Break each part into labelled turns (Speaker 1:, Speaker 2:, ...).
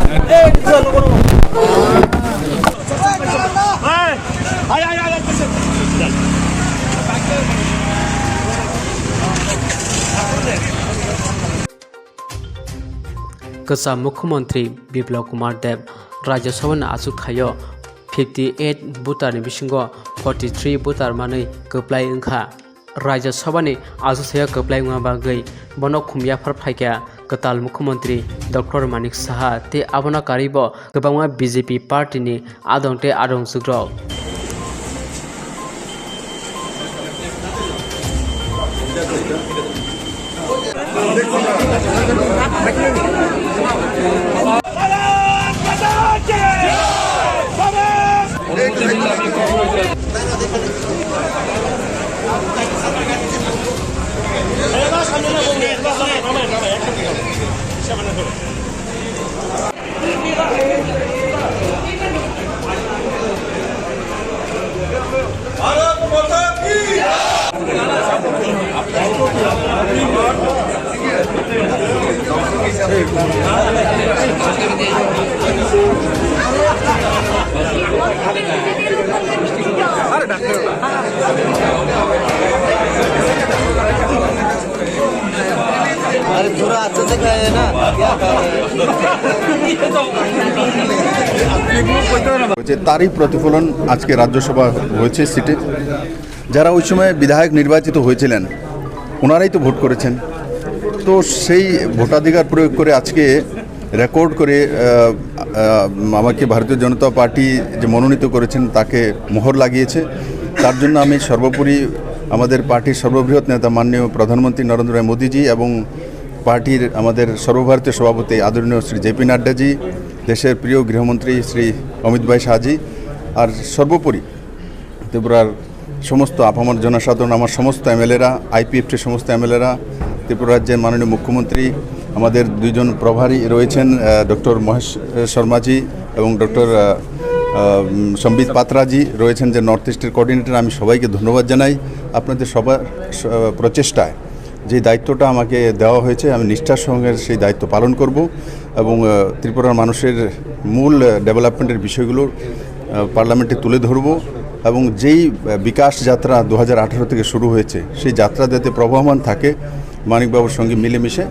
Speaker 1: कसा मुख्यमंत्री बिप्लब कुमार देव राज्यसभा आसु खायो 58 बुतार बिसिंगो 43 बुतार मानै गोप्लाय ओंखा राज्यसभा नि आसुसाया गोप्लाय बागै बनो खुमिया फायगा कताल मुख्यमंत्री डॉक्टर मानिक साहा ते आबना कारिबो गोबांआ बीजेपी पार्टी नि आदंते आदं सुग्र
Speaker 2: अरे थोड़ा अच्छे से खाए ना क्या
Speaker 3: तारই प्रतिफलन आज के राज्यसभा হয়েছে সিটে যারা ওই সময় বিধায়ক নির্বাচিত হয়েছিলেন ওনারাই তো ভোট করেছেন তো সেই ভোটাধিকার প্রয়োগ করে আজকে রেকর্ড করে আমাকে ভারতীয় জনতা পার্টি যে মনোনীত করেছেন তাকে মোহর লাগিয়েছে তার জন্য আমি সর্বোপরি আমাদের পার্টির সর্ববৃহৎ নেতা মাননীয় প্রধানমন্ত্রী নরেন্দ্র মোদীজি এবং পার্টির আমাদের সর্বভারতীয় সভাপতি আদরণীয় শ্রী জেপি নাড্ডাজি দেশের প্রিয় গৃহমন্ত্রী শ্রী অমিত ভাই শাহজি আর সর্বোপরি ত্রিপুরার সমস্ত আপামর জনসাধারণ আমার সমস্ত এমএলএরা আইপিএফটির সমস্ত এমএলএরা ত্রিপুরা রাজ্যের মাননীয় মুখ্যমন্ত্রী আমাদের দুইজন প্রভারী রয়েছেন ডক্টর মহেশ শর্মাজি এবং ডক্টর সম্বিত পাত্রাজি রয়েছেন যে নর্থ ইস্টের কোঅর্ডিনেটর আমি সবাইকে ধন্যবাদ জানাই আপনাদের সবার প্রচেষ্টায় যে দায়িত্বটা আমাকে দেওয়া হয়েছে আমি নিষ্ঠার সঙ্গে সেই দায়িত্ব পালন করব এবং ত্রিপুরার মানুষের মূল ডেভেলপমেন্টের বিষয়গুলো পার্লামেন্টে তুলে ধরব এবং যেই বিকাশ যাত্রা 2018 থেকে শুরু হয়েছে সেই যাত্রা যাতে প্রবহমান থাকে মানিকবাবুর সঙ্গে মিলেমিশে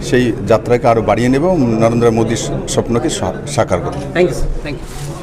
Speaker 3: সেই যাত্রাকে আরও বাড়িয়ে নেব নরেন্দ্র মোদীর স্বপ্নকে সাকার করব।
Speaker 1: Thank you